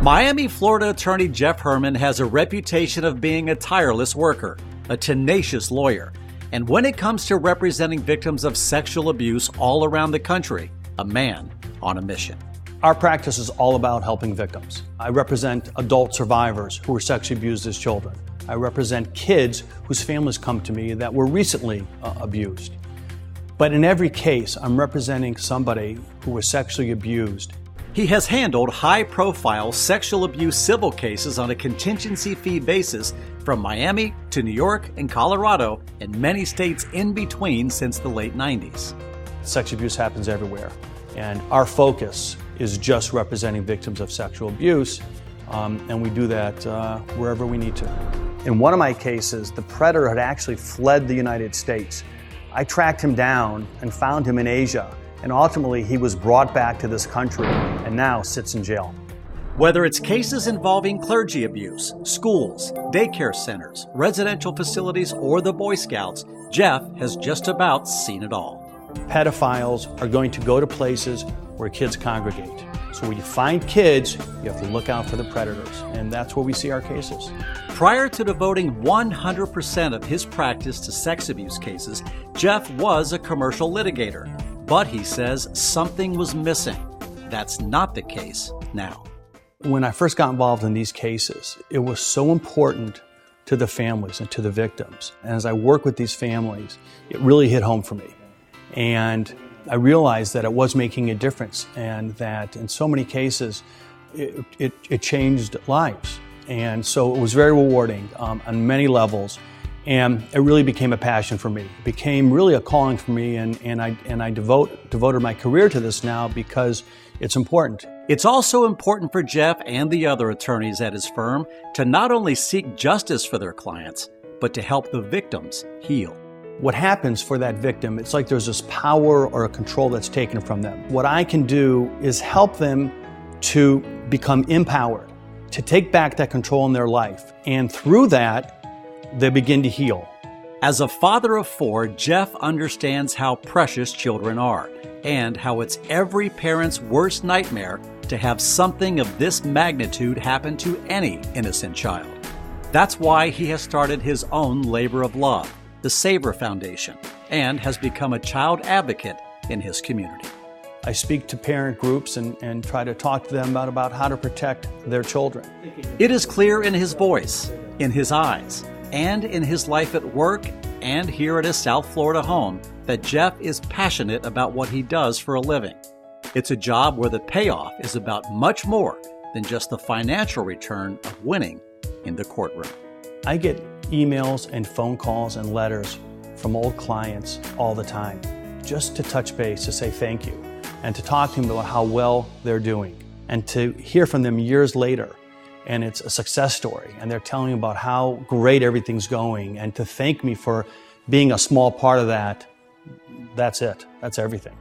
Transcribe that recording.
Miami, Florida attorney Jeff Herman has a reputation of being a tireless worker, a tenacious lawyer, and when it comes to representing victims of sexual abuse all around the country, a man on a mission. Our practice is all about helping victims. I represent adult survivors who were sexually abused as children. I represent kids whose families come to me that were recently abused. But in every case, I'm representing somebody who was sexually abused. He has handled high-profile sexual abuse civil cases on a contingency fee basis from Miami to New York and Colorado and many states in between since the late 90s. Sexual abuse happens everywhere, and our focus is just representing victims of sexual abuse, and we do that wherever we need to. In one of my cases, the predator had actually fled the United States. I tracked him down and found him in Asia, and ultimately he was brought back to this country and now sits in jail. Whether it's cases involving clergy abuse, schools, daycare centers, residential facilities, or the Boy Scouts, Jeff has just about seen it all. Pedophiles are going to go to places where kids congregate. So when you find kids, you have to look out for the predators, and that's where we see our cases. Prior to devoting 100% of his practice to sex abuse cases, Jeff was a commercial litigator. But he says something was missing. That's not the case now. When I first got involved in these cases, it was so important to the families and to the victims. And as I work with these families, it really hit home for me. And I realized that it was making a difference, and that in so many cases, it changed lives. And so it was very rewarding on many levels. And it really became a passion for me. It became really a calling for me, and I devoted my career to this now because it's important. It's also important for Jeff and the other attorneys at his firm to not only seek justice for their clients, but to help the victims heal. What happens for that victim, it's like there's this power or a control that's taken from them. What I can do is help them to become empowered, to take back that control in their life, and through that, they begin to heal. As a father of 4, Jeff understands how precious children are and how it's every parent's worst nightmare to have something of this magnitude happen to any innocent child. That's why he has started his own labor of love, the Savor Foundation, and has become a child advocate in his community. I speak to parent groups and try to talk to them about how to protect their children. It is clear in his voice, in his eyes, and in his life at work and here at his South Florida home that Jeff is passionate about what he does for a living. It's a job where the payoff is about much more than just the financial return of winning in the courtroom. I get emails and phone calls and letters from old clients all the time, just to touch base, to say thank you, and to talk to them about how well they're doing, and to hear from them years later. And it's a success story, and they're telling me about how great everything's going, and to thank me for being a small part of that. That's it. That's everything.